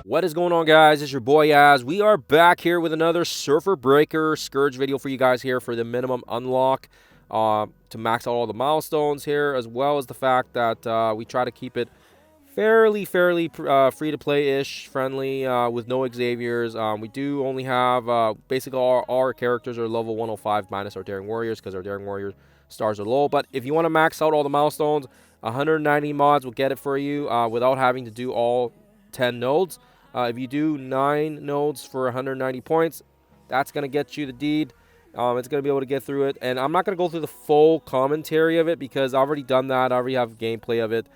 What is going on, guys? It's your boy Az. We are back here with another Surfer Breaker Scourge video for you guys here for the minimum unlock to max out all the milestones here, as well as the fact that we try to keep it fairly free to play-ish, friendly, with no Xaviers. We do only have basically all our characters are level 105 minus our Daring Warriors because our Daring Warrior stars are low. But if you want to max out all the milestones, 190 mods will get it for you without having to do all 10 nodes. If you do 9 nodes for 190 points, that's going to get you the deed. It's going to be able to get through it. And I'm not going to go through the full commentary of it because I've already done that. I already have gameplay of it,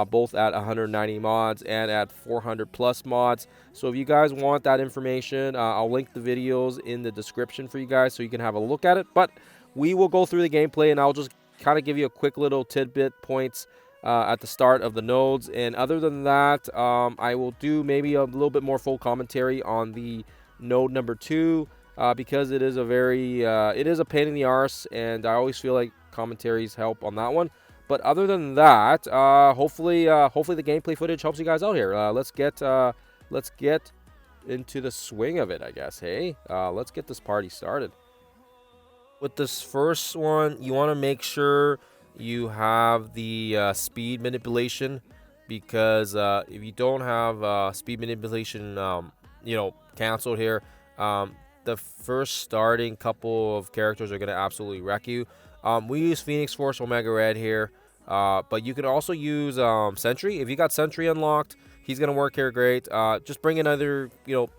both at 190 mods and at 400 plus mods. So if you guys want that information, I'll link the videos in the description for you guys so you can have a look at it. But we will go through the gameplay and I'll just kind of give you a quick little tidbit points at the start of the nodes. And other than that, I will do maybe a little bit more full commentary on the node number 2 because it is a very it is a pain in the arse, and I always feel like commentaries help on that one. But other than that, hopefully the gameplay footage helps you guys out here. Let's get into the swing of it, I guess. Hey, let's get this party started. With this first one, you want to make sure you have the speed manipulation, because if you don't have speed manipulation, canceled here, the first starting couple of characters are going to absolutely wreck you. We use Phoenix Force Omega Red here, but you can also use Sentry. If you got Sentry unlocked, he's going to work here great. Just bring in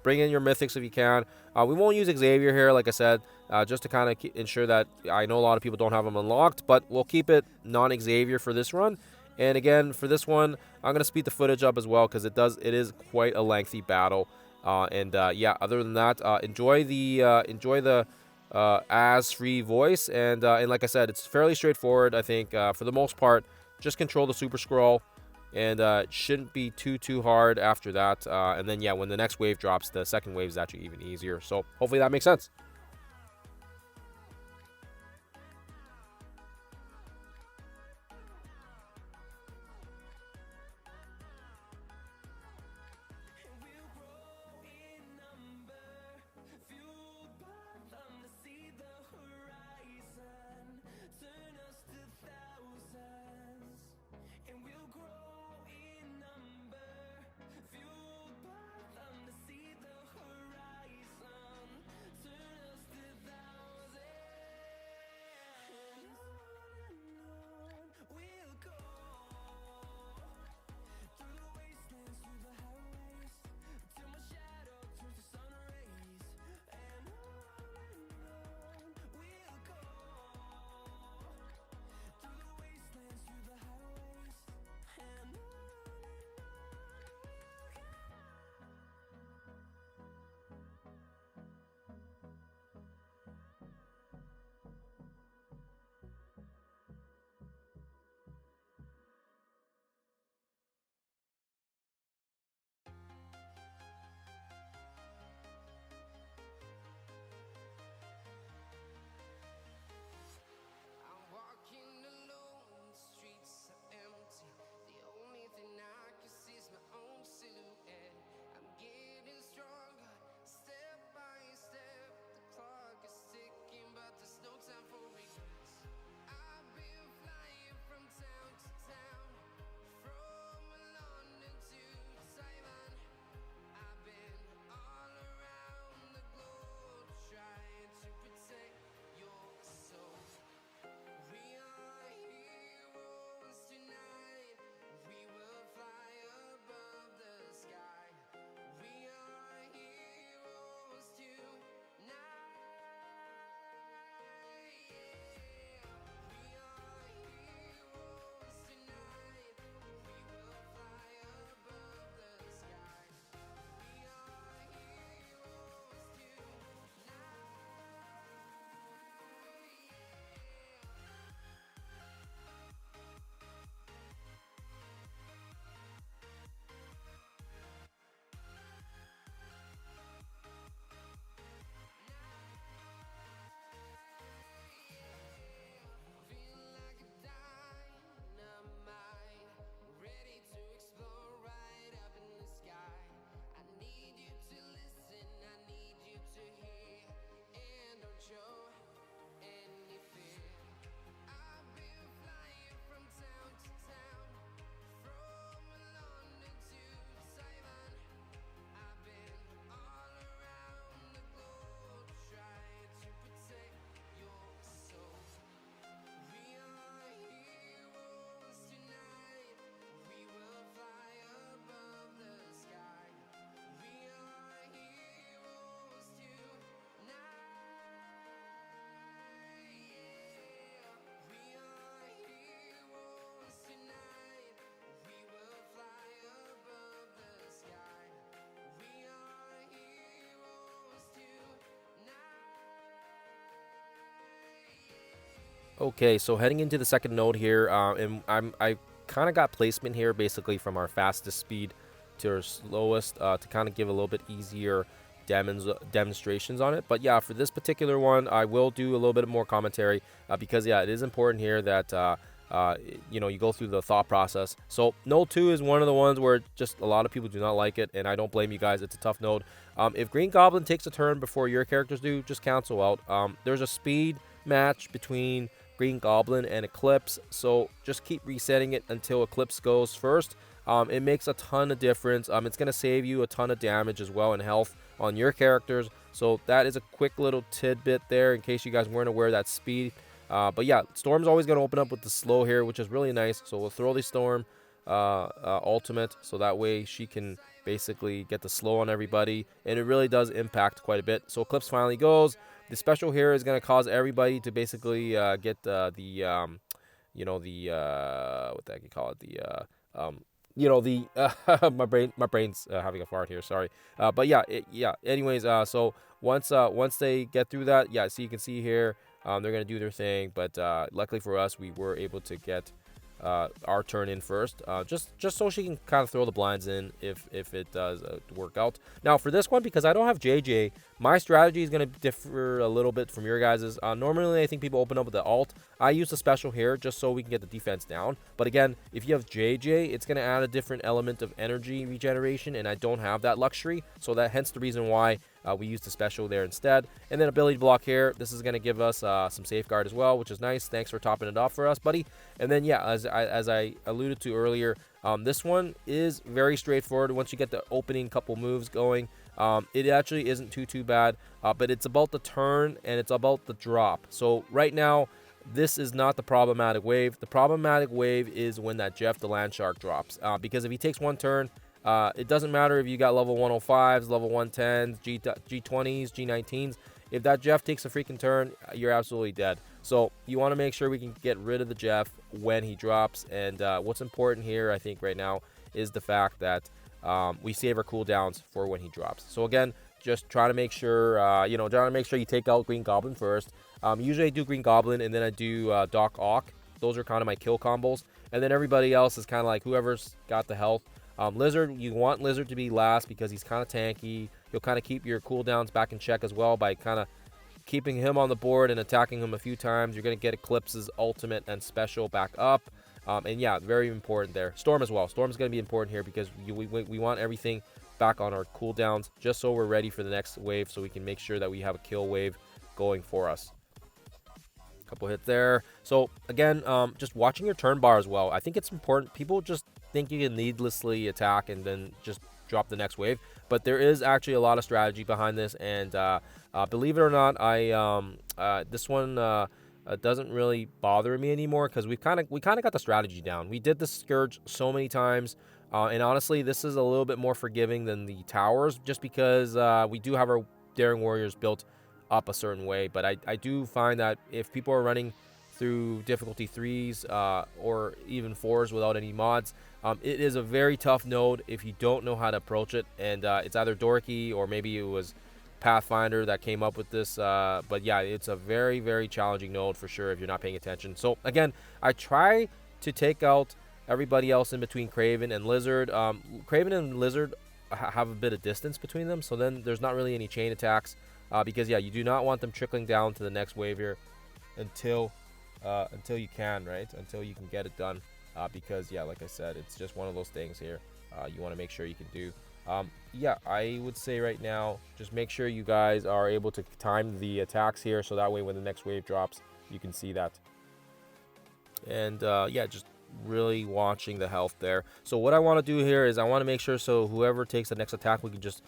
bring in your mythics if you can. We won't use Xavier here, like I said, just to kind of ensure that I know a lot of people don't have him unlocked, but we'll keep it non-Xavier for this run. And again, for this one, I'm going to speed the footage up as well because it is quite a lengthy battle. Yeah, other than that, enjoy the as-free voice, and like I said, it's fairly straightforward. I think for the most part, just control the super scroll, and it shouldn't be too hard after that. And then yeah, when the next wave drops, the second wave is actually even easier. So hopefully that makes sense. Okay, so heading into the second node here, and I kind of got placement here basically from our fastest speed to our slowest to kind of give a little bit easier demonstrations on it. But yeah, for this particular one, I will do a little bit more commentary because yeah, it is important here that you know, you go through the thought process. So node 2 is one of the ones where just a lot of people do not like it, and I don't blame you guys. It's a tough node. If Green Goblin takes a turn before your characters do, just cancel out. There's a speed match between Green Goblin and Eclipse, so just keep resetting it until Eclipse goes first. It makes a ton of difference. It's going to save you a ton of damage as well and health on your characters. So that is a quick little tidbit there in case you guys weren't aware of that speed. But yeah, Storm's always going to open up with the slow here, which is really nice. So we'll throw the Storm ultimate, so that way she can basically get the slow on everybody, and it really does impact quite a bit. So Eclipse finally goes. The special here is going to cause everybody to basically get you know, the what the heck you call it, you know, the my brain's having a fart here, sorry. But yeah, anyways, so once they get through that, yeah, so you can see here, they're gonna do their thing, but luckily for us, we were able to get our turn in first, just so she can kind of throw the blinds in if it does work out. Now for this one, because I don't have JJ, my strategy is going to differ a little bit from your guys's. Normally I think people open up with the alt. I use the special here just so we can get the defense down, but again, if you have JJ, it's going to add a different element of energy regeneration, and I don't have that luxury, so that hence the reason why we use the special there instead. And then ability block here, this is going to give us some safeguard as well, which is nice. Thanks for topping it off for us, buddy. And then yeah, as I alluded to earlier, this one is very straightforward once you get the opening couple moves going. It actually isn't too bad, but it's about the turn and it's about the drop. So right now, this is not the problematic wave. The problematic wave is when that Jeff the Land Shark drops, because if he takes one turn, it doesn't matter if you got level 105s, level 110s, G20s, G19s. If that Jeff takes a freaking turn, you're absolutely dead. So you want to make sure we can get rid of the Jeff when he drops. And what's important here, I think, right now is the fact that we save our cooldowns for when he drops. So again, just try to make sure, you know, try to make sure you take out Green Goblin first. Usually I do Green Goblin and then I do Doc Ock. Those are kind of my kill combos. And then everybody else is kind of like whoever's got the health. Lizard, you want Lizard to be last because he's kind of tanky. You'll kind of keep your cooldowns back in check as well by kind of keeping him on the board and attacking him a few times. You're going to get Eclipse's ultimate and special back up. And yeah, very important there. Storm as well. Storm's going to be important here because we want everything back on our cooldowns just so we're ready for the next wave, so we can make sure that we have a kill wave going for us. Couple hits there. So again, just watching your turn bar as well. I think it's important. People just think you can needlessly attack and then just drop the next wave, but there is actually a lot of strategy behind this. And believe it or not, this one doesn't really bother me anymore because we kind of got the strategy down. We did the Scourge so many times, and honestly, this is a little bit more forgiving than the towers, just because we do have our Daring Warriors built up a certain way. But I do find that if people are running through difficulty 3s or even 4s without any mods, it is a very tough node if you don't know how to approach it. And it's either dorky or maybe it was Pathfinder that came up with this, but yeah, it's a very challenging node for sure if you're not paying attention. So again, I try to take out everybody else in between Craven and Lizard. Craven and Lizard have a bit of distance between them, so then there's not really any chain attacks, because yeah, you do not want them trickling down to the next wave here until you can, right? Until you can get it done, because yeah, like I said, it's just one of those things here you want to make sure you can do. Yeah, I would say right now, just make sure you guys are able to time the attacks here, so that way when the next wave drops, you can see that. And yeah, just really watching the health there. So what I want to do here is I want to make sure so whoever takes the next attack, we can just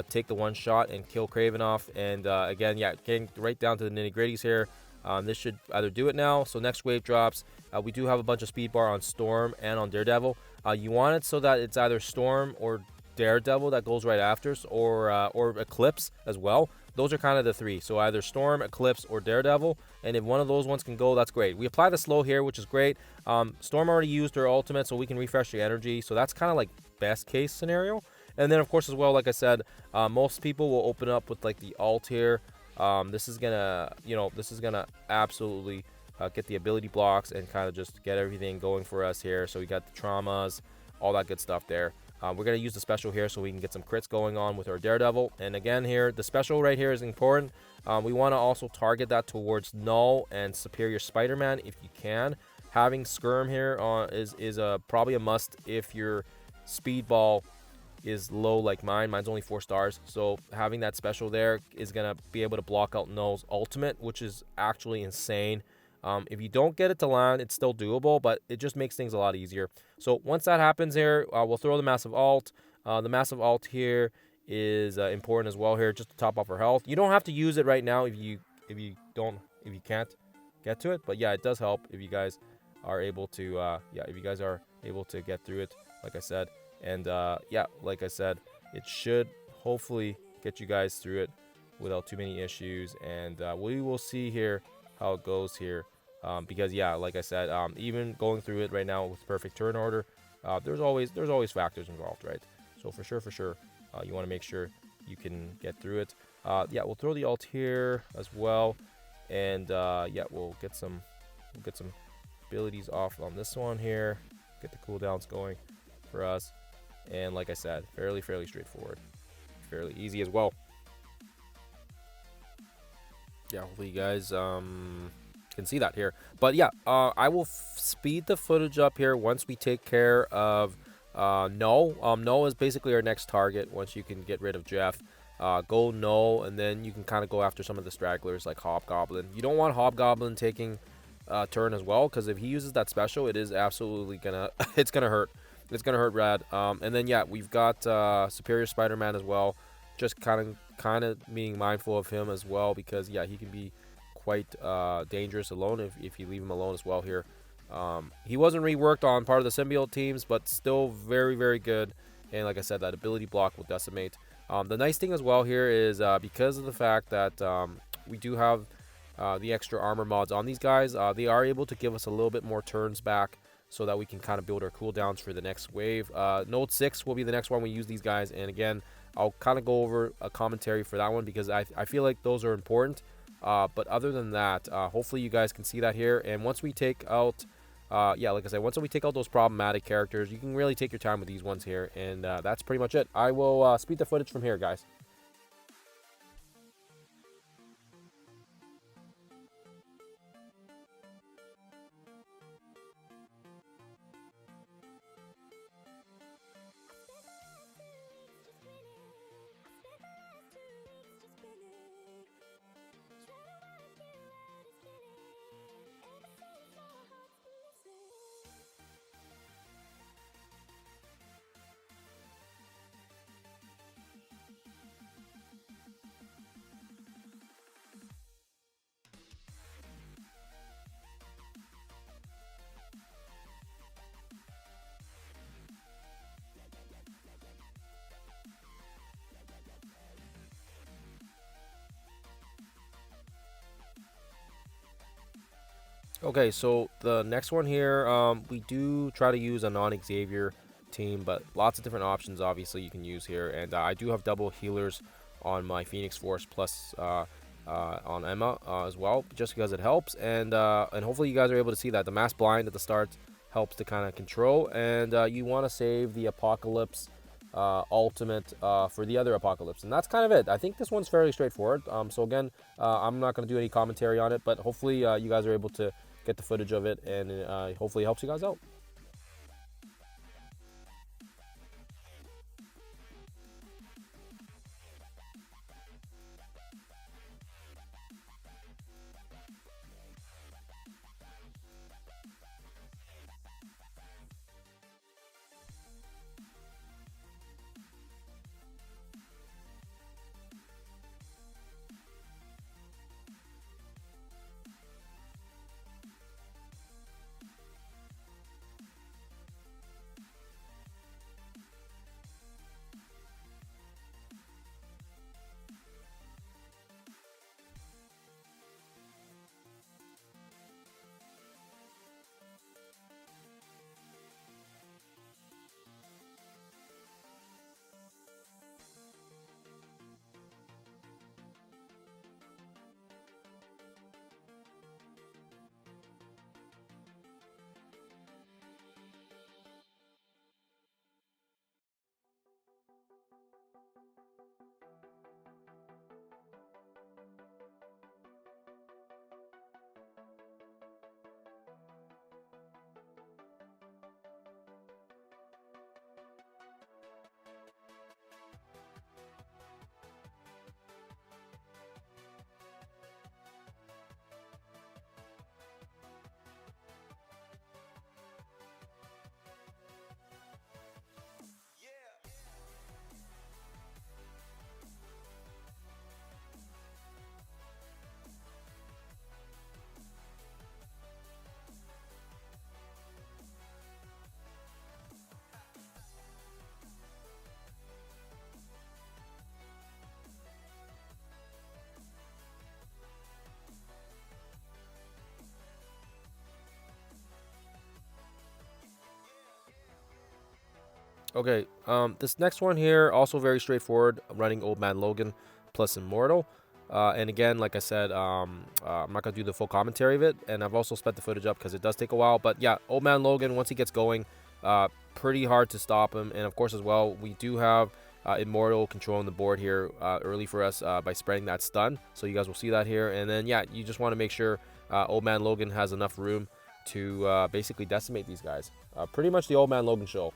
take the one shot and kill Craven off. And again, yeah, getting right down to the nitty-gritties here. This should either do it now. So next wave drops. We do have a bunch of speed bar on Storm and on Daredevil. You want it so that it's either Storm or Daredevil that goes right after, or Eclipse as well. Those are kind of the three. So either Storm, Eclipse, or Daredevil. And if one of those ones can go, that's great. We apply the slow here, which is great. Storm already used her ultimate, so we can refresh the energy. So that's kind of like best case scenario. And then of course as well, like I said, most people will open up with like the alt here. This is gonna, you know, this is gonna absolutely get the ability blocks, and kind of just get everything going for us here. So we got the traumas, all that good stuff there. We're going to use the special here so we can get some crits going on with our Daredevil. And again here, the special right here is important. We want to also target that towards Null and Superior Spider-Man if you can. Having Skirm here is probably a must if your Speedball is low like mine. Mine's only 4 stars. So having that special there is going to be able to block out Null's ultimate, which is actually insane. If you don't get it to land, it's still doable, but it just makes things a lot easier. So once that happens here, we'll throw the massive alt. The massive alt here is important as well here, just to top off our health. You don't have to use it right now if you can't get to it, but yeah, it does help if you guys are able to get through it, like I said. And yeah, like I said, it should hopefully get you guys through it without too many issues, and we will see here how it goes here. Because yeah, like I said, even going through it right now with perfect turn order, there's always factors involved, right? So for sure, you want to make sure you can get through it. Yeah, we'll throw the alt here as well, and yeah, we'll get some abilities off on this one here, get the cooldowns going for us, and like I said, fairly straightforward, fairly easy as well. Yeah, hopefully you guys can see that here. But yeah, I will speed the footage up here once we take care of Null. Null is basically our next target once you can get rid of Jeff. Go Null, and then you can kind of go after some of the stragglers like Hobgoblin. You don't want Hobgoblin taking a turn as well, because if he uses that special, it is absolutely gonna it's gonna hurt. It's gonna hurt rad. And then yeah, we've got Superior Spider-Man as well. Just kind of being mindful of him as well, because yeah, he can be quite dangerous alone if you leave him alone as well here. He wasn't reworked on part of the Symbiote teams, but still very good. And like I said, that ability block will decimate. The nice thing as well here is because of the fact that we do have the extra armor mods on these guys, they are able to give us a little bit more turns back, so that we can kind of build our cooldowns for the next wave. Node 6 will be the next one we use these guys, and again, I'll kind of go over a commentary for that one, because I feel like those are important. But other than that, hopefully you guys can see that here. And once we take out, yeah, like I said, once we take out those problematic characters, you can really take your time with these ones here. And that's pretty much it. I will speed the footage from here, guys. Okay, so the next one here, we do try to use a non-Xavier team, but lots of different options obviously you can use here. And I do have double healers on my Phoenix Force plus on Emma as well, just because it helps. And hopefully you guys are able to see that the mass blind at the start helps to kind of control. And you want to save the Apocalypse ultimate for the other Apocalypse, and that's kind of it. I think this one's fairly straightforward. So again, I'm not going to do any commentary on it, but hopefully you guys are able to get the footage of it, and hopefully it helps you guys out. Okay, this next one here, also very straightforward, running Old Man Logan plus Immortal. And again, like I said, I'm not going to do the full commentary of it, and I've also sped the footage up because it does take a while. But yeah, Old Man Logan, once he gets going, pretty hard to stop him. And of course, as well, we do have Immortal controlling the board here early for us by spreading that stun. So you guys will see that here. And then, yeah, you just want to make sure Old Man Logan has enough room to basically decimate these guys. Pretty much the Old Man Logan show.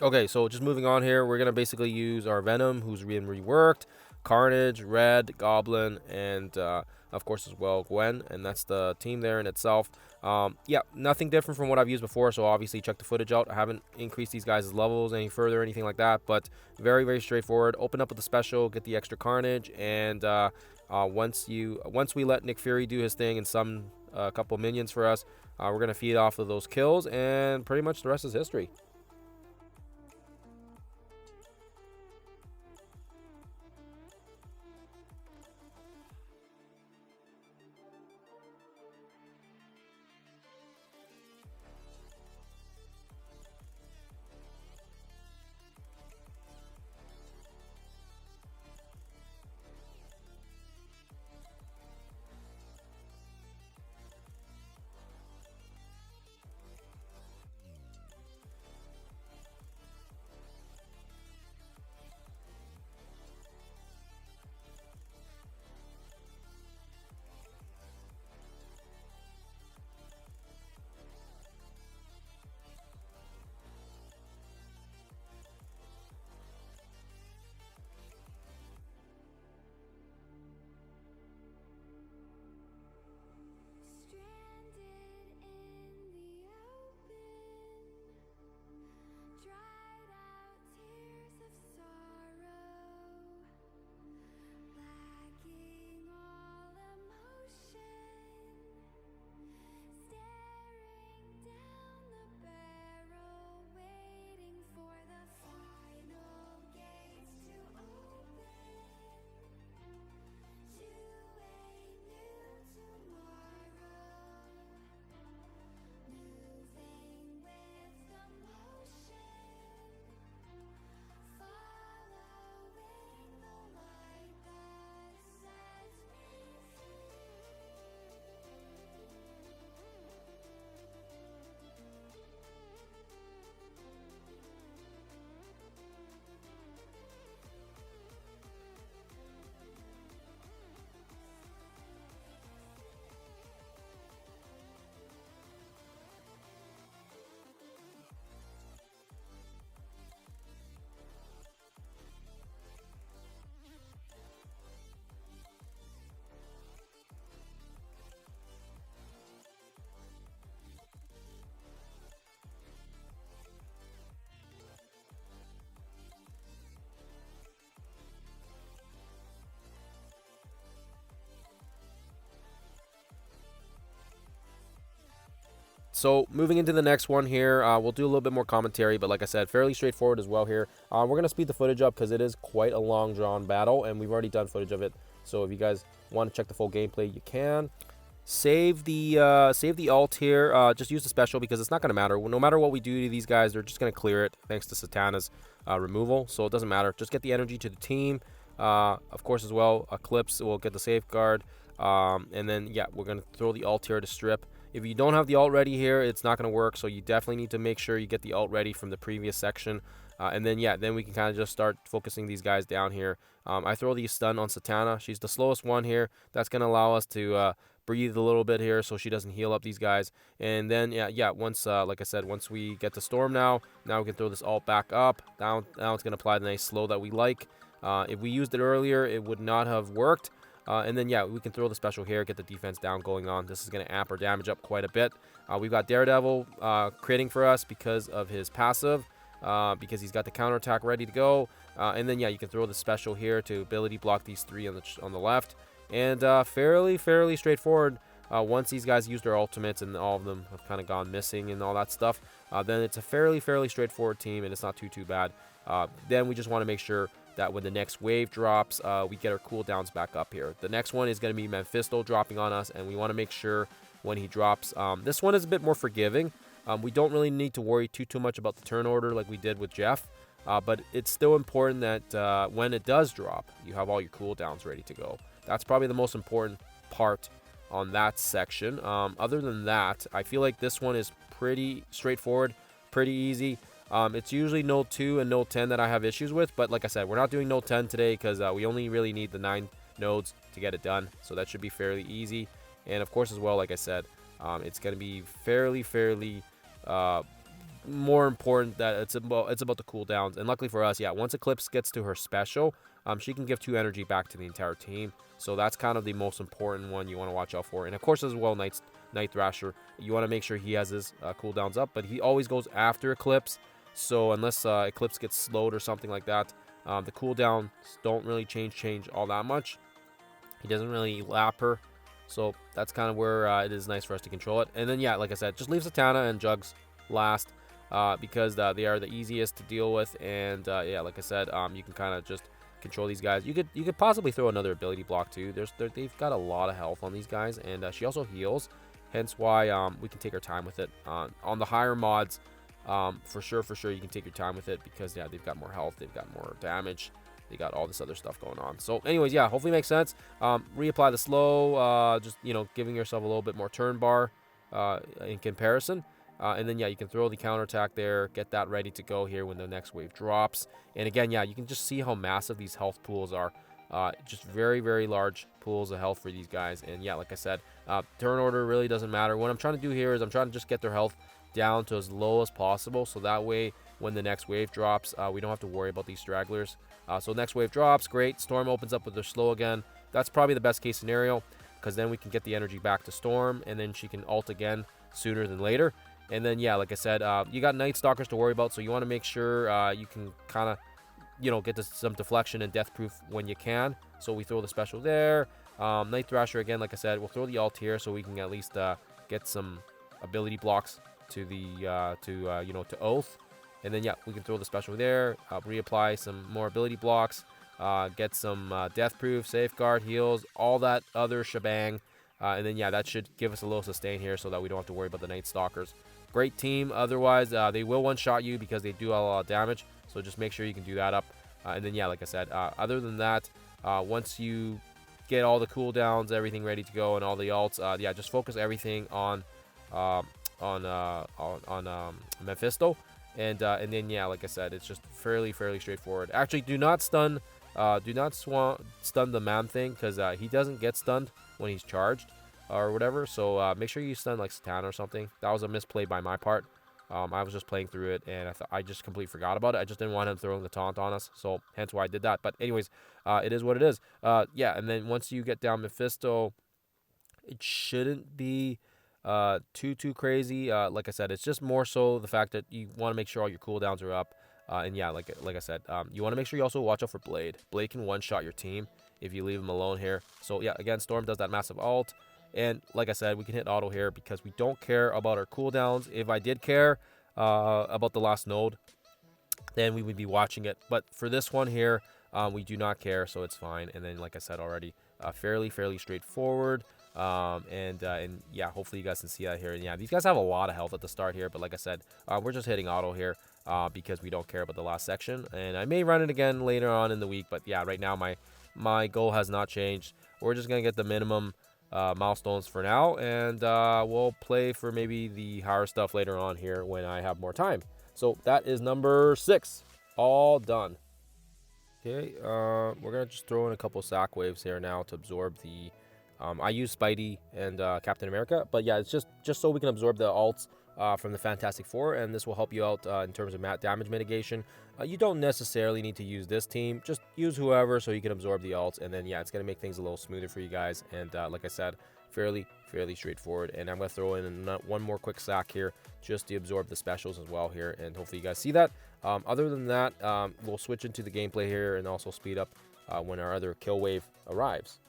Okay, so just moving on here, we're going to basically use our Venom, who's been reworked, Carnage, Red, Goblin, and of course as well Gwen, and that's the team there in itself. Yeah, nothing different from what I've used before, so obviously check the footage out. I haven't increased these guys' levels any further or anything like that, but very, very straightforward. Open up with the special, get the extra Carnage, and once we let Nick Fury do his thing and summon a couple minions for us, we're going to feed off of those kills, and pretty much the rest is history. So moving into the next one here, we'll do a little bit more commentary, but like I said, fairly straightforward as well here. We're going to speed the footage up because it is quite a long drawn battle, and we've already done footage of it. So if you guys want to check the full gameplay, you can. Save the alt here. Just use the special because it's not going to matter. No matter what we do to these guys, they're just going to clear it thanks to Satana's removal. So it doesn't matter. Just get the energy to the team. Of course, as well, Eclipse will get the safeguard. And then, yeah, we're going to throw the alt here to strip. If you don't have the alt ready here, it's not going to work. So you definitely need to make sure you get the alt ready from the previous section. And then, yeah, then we can kind of just start focusing these guys down here. I throw the stun on Satana. She's the slowest one here. That's going to allow us to breathe a little bit here so she doesn't heal up these guys. And then, yeah, once, like I said, once we get to Storm now we can throw this alt back up. Now it's going to apply the nice slow that we like. If we used it earlier, it would not have worked. And then, yeah, we can throw the special here, get the defense down going on. This is going to amp our damage up quite a bit. We've got Daredevil critting for us because of his passive, because he's got the counterattack ready to go. And then, yeah, you can throw the special here to ability block these three on the left. And fairly straightforward. Once these guys use their ultimates and all of them have kind of gone missing and all that stuff, then it's a fairly straightforward team, and it's not too bad. Then we just want to make sure that when the next wave drops, we get our cooldowns back up here. The next one is going to be Mephisto dropping on us, and we want to make sure when he drops. This one is a bit more forgiving. We don't really need to worry too much about the turn order like we did with Jeff, but it's still important that when it does drop, you have all your cooldowns ready to go. That's probably the most important part on that section. Other than that, I feel like this one is pretty straightforward, pretty easy. It's usually Node 2 and Node 10 that I have issues with, but like I said, we're not doing Node 10 today because we only really need the 9 nodes to get it done, so that should be fairly easy. And of course as well, like I said, it's going to be fairly more important that it's about the cooldowns. And luckily for us, yeah, once Eclipse gets to her special, she can give 2 energy back to the entire team. So that's kind of the most important one you want to watch out for. And of course as well, Night Thrasher, you want to make sure he has his cooldowns up, but he always goes after Eclipse. So unless Eclipse gets slowed or something like that, the cooldowns don't really change all that much. He doesn't really lap her. So that's kind of where it is nice for us to control it. And then, yeah, like I said, just leave Satana and Jugs last because they are the easiest to deal with. And, yeah, like I said, you can kind of just control these guys. You could possibly throw another ability block, too. They've got a lot of health on these guys. And she also heals, hence why we can take our time with it. On the higher mods, for sure, you can take your time with it because, yeah, they've got more health. They've got more damage. They got all this other stuff going on. So anyways, yeah, hopefully it makes sense. Reapply the slow, just, giving yourself a little bit more turn bar in comparison. And then, yeah, you can throw the counterattack there, get that ready to go here when the next wave drops. And again, yeah, you can just see how massive these health pools are. Just very large pools of health for these guys. And yeah, like I said, turn order really doesn't matter. What I'm trying to do here is I'm trying to just get their health down to as low as possible, so that way when the next wave drops, we don't have to worry about these stragglers. So next wave drops, great. Storm opens up with their slow again. That's probably the best case scenario because then we can get the energy back to Storm, and then she can ult again sooner than later. And then, yeah, like I said, you got Night Stalkers to worry about, so you want to make sure you can kind of, get to some deflection and death proof when you can. So we throw the special there. Night Thrasher, again, like I said, we'll throw the ult here so we can at least get some ability blocks to the to Oath. And then, yeah, we can throw the special there, reapply some more ability blocks, get some death proof, safeguard, heals, all that other shebang. And then, yeah, that should give us a little sustain here so that we don't have to worry about the Night Stalkers. Great team. Otherwise, they will one-shot you because they do a lot of damage. So just make sure you can do that up. And then, yeah, like I said, other than that, once you get all the cooldowns, everything ready to go, and all the ults, yeah, just focus everything on Mephisto. And then, yeah, like I said, it's just fairly straightforward. Actually, do not stun the man thing because he doesn't get stunned when he's charged or whatever. So make sure you stun like Satana or something. That was a misplay by my part. I was just playing through it and I just completely forgot about it. I just didn't want him throwing the taunt on us, so hence why I did that. But anyways, it is what it is. Yeah, and then once you get down Mephisto, it shouldn't be too crazy. Like I said, it's just more so the fact that you want to make sure all your cooldowns are up. And yeah, like I said, you want to make sure you also watch out for Blade. Blade can one-shot your team if you leave him alone here. So yeah, again, Storm does that massive ult. And like I said, we can hit auto here because we don't care about our cooldowns. If I did care about the last node, then we would be watching it. But for this one here, we do not care, so it's fine. And then, like I said already, fairly straightforward. And yeah, hopefully you guys can see that here. And yeah, these guys have a lot of health at the start here, but like I said, we're just hitting auto here because we don't care about the last section. And I may run it again later on in the week, but yeah, right now my goal has not changed. We're just gonna get the minimum milestones for now, and we'll play for maybe the higher stuff later on here when I have more time. So that is number 6, all done. Okay, we're gonna just throw in a couple sack waves here now to absorb the. I use Spidey and Captain America, but yeah, it's just so we can absorb the alts from the Fantastic Four, and this will help you out in terms of damage mitigation. You don't necessarily need to use this team; just use whoever so you can absorb the alts, and then yeah, it's gonna make things a little smoother for you guys. And like I said, fairly straightforward. And I'm gonna throw in one more quick sack here just to absorb the specials as well here, and hopefully you guys see that. Other than that, we'll switch into the gameplay here and also speed up when our other kill wave arrives.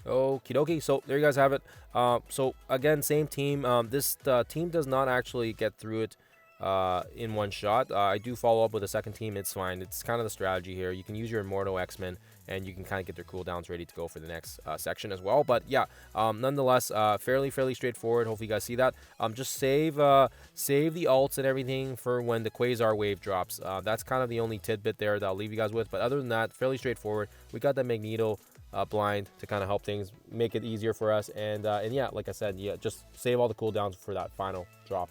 Okie dokie, so there you guys have it. So again, same team. This team does not actually get through it in one shot. I do follow up with a second team. It's fine. It's kind of the strategy here. You can use your Immortal X-Men, and you can kind of get their cooldowns ready to go for the next section as well. But yeah, nonetheless, fairly straightforward. Hopefully you guys see that. Just save the alts and everything for when the Quasar wave drops. That's kind of the only tidbit there that I'll leave you guys with. But other than that, fairly straightforward. We got that Magneto blind to kind of help things, make it easier for us. And yeah, like I said, yeah, just save all the cooldowns for that final drop.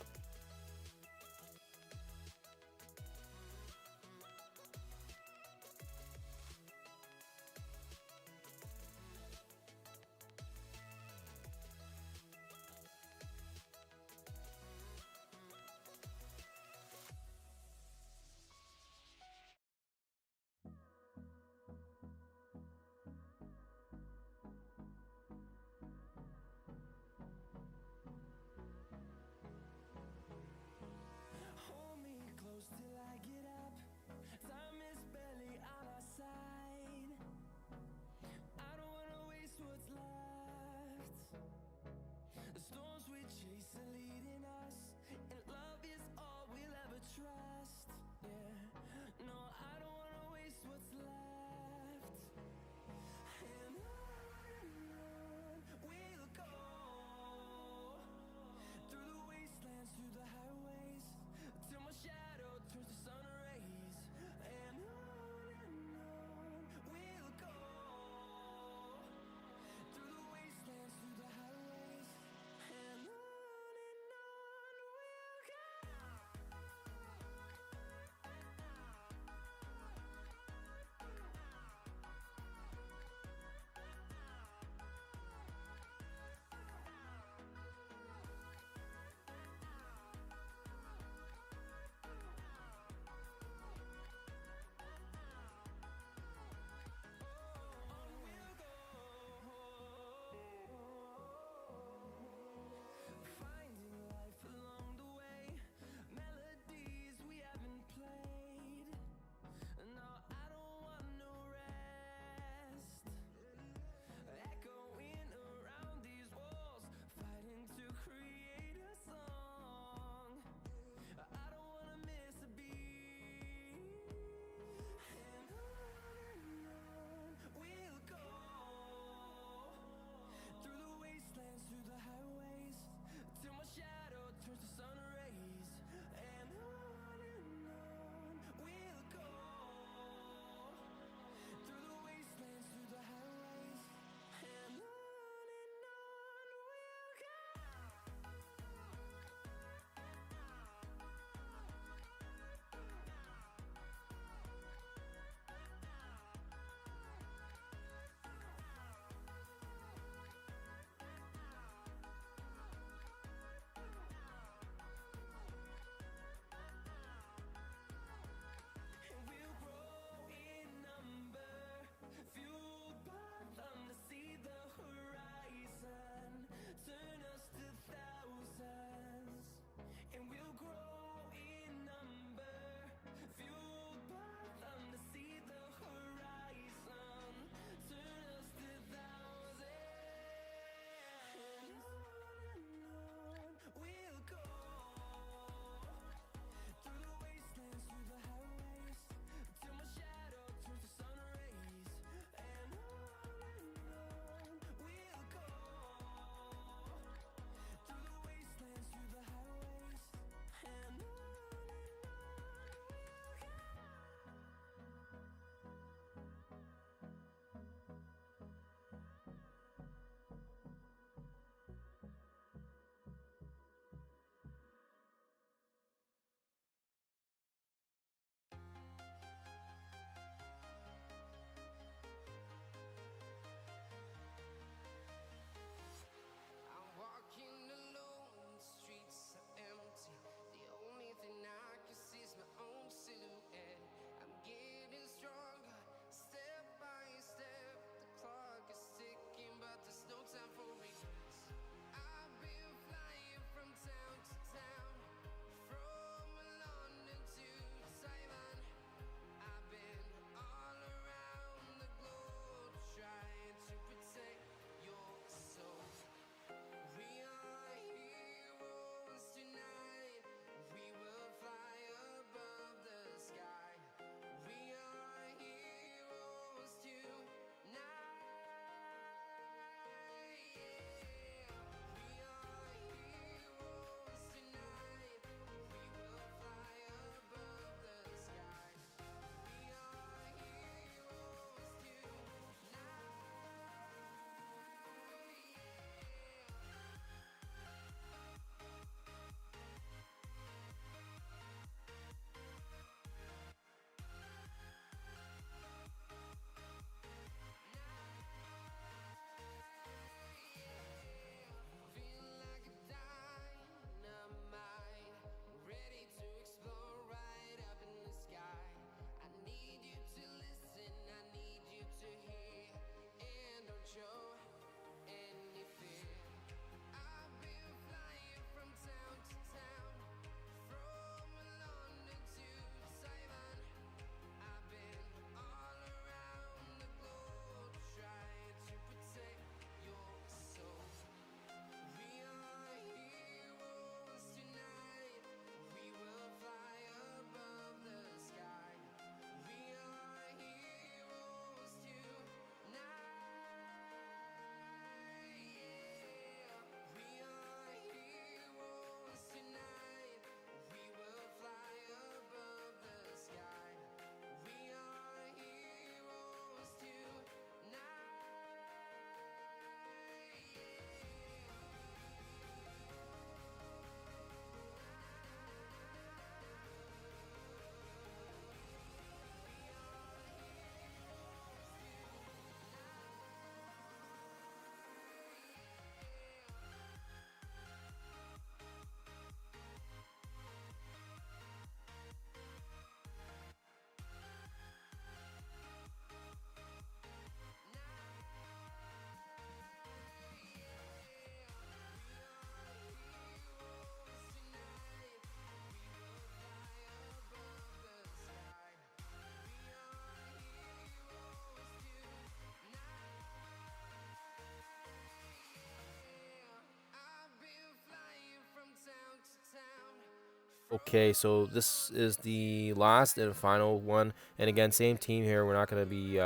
Okay, so this is the last and final one. And again, same team here. We're not going to be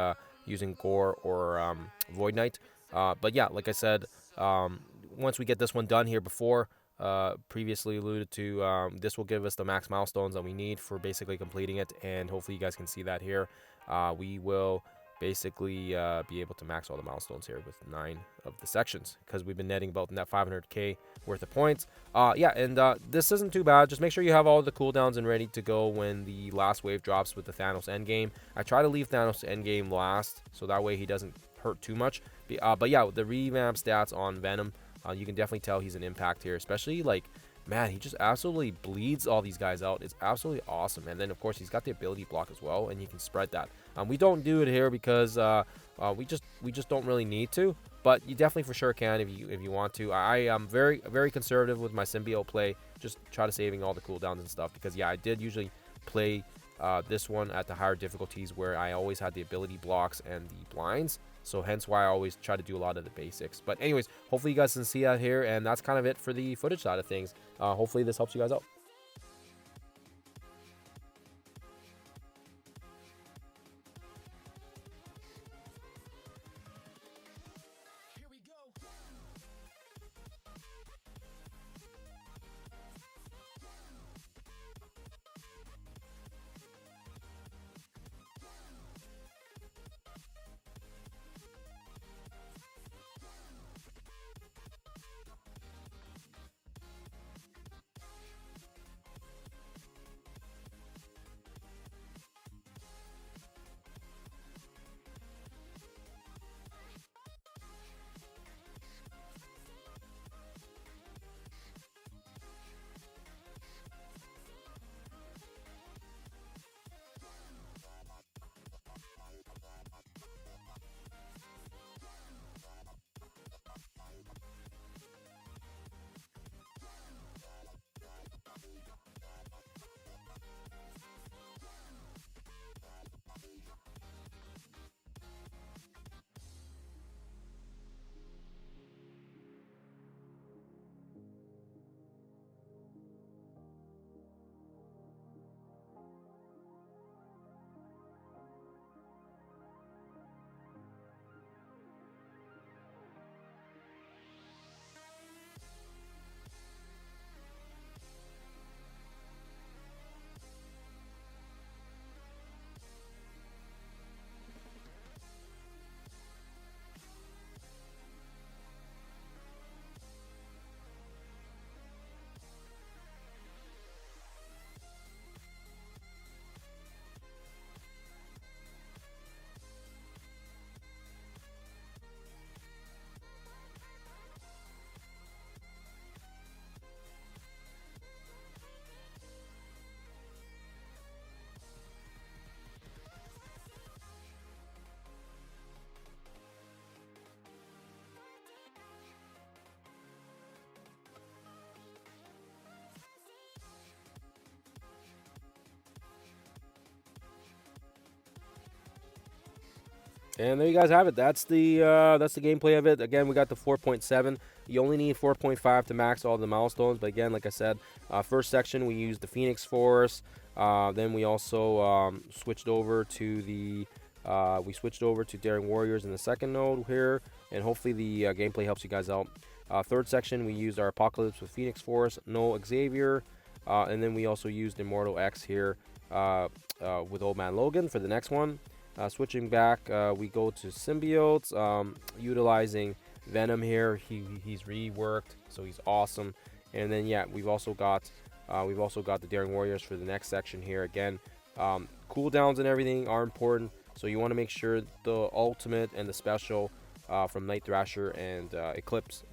using Gore or Void Knight. But yeah, like I said, um, once we get this one done here before, previously alluded to, this will give us the max milestones that we need for basically completing it. And hopefully you guys can see that here. We will basically be able to max all the milestones here with 9 of the sections because we've been netting about that 500k worth of points. Yeah, and this isn't too bad. Just make sure you have all the cooldowns and ready to go when the last wave drops with the Thanos endgame. I try to leave Thanos endgame last, so that way he doesn't hurt too much. But yeah, the revamp stats on Venom, you can definitely tell he's an impact here, especially like, man, he just absolutely bleeds all these guys out. It's absolutely awesome. And then of course he's got the ability block as well, and he can spread that. We don't do it here because we just don't really need to. But you definitely for sure can if you want to. I am very conservative with my symbiote play. Just try to saving all the cooldowns and stuff because yeah, I did usually play this one at the higher difficulties where I always had the ability blocks and the blinds. So hence why I always try to do a lot of the basics. But anyways, hopefully you guys can see that here, and that's kind of it for the footage side of things. Hopefully this helps you guys out. And there you guys have it. That's the gameplay of it. Again, we got the 4.7. You only need 4.5 to max all the milestones. But again, like I said, first section we used the Phoenix Force. Then we also switched over to Daring Warriors in the second node here, and hopefully the gameplay helps you guys out. Third section we used our Apocalypse with Phoenix Force, no Xavier, and then we also used Immortal X here with Old Man Logan for the next one. Switching back, we go to Symbiotes, utilizing Venom here. He's reworked, so he's awesome. And then yeah, we've also got the Daring Warriors for the next section here. Again, cooldowns and everything are important, so you want to make sure the ultimate and the special from Night Thrasher and Eclipse,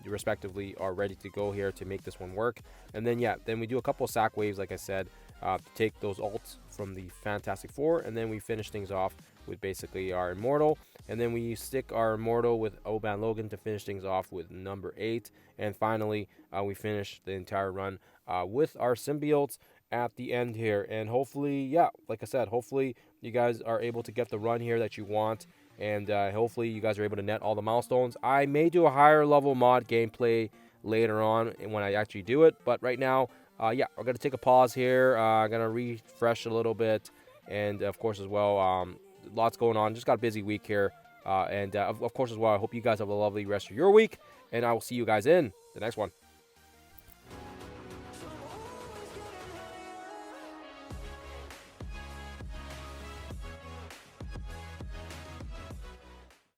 respectively, are ready to go here to make this one work. And then yeah, then we do a couple of sack waves, like I said, to take those ults from the Fantastic Four, and then we finish things off with basically our Immortal, and then we stick our Immortal with Oban Logan to finish things off with number 8, and finally we finish the entire run with our Symbiotes at the end here. And hopefully, yeah, like I said, hopefully you guys are able to get the run here that you want, and hopefully you guys are able to net all the milestones. I may do a higher level mod gameplay later on when I actually do it, but right now yeah, we're going to take a pause here. I'm going to refresh a little bit. And, of course, as well, lots going on. Just got a busy week here. And, of course, as well, I hope you guys have a lovely rest of your week. And I will see you guys in the next one.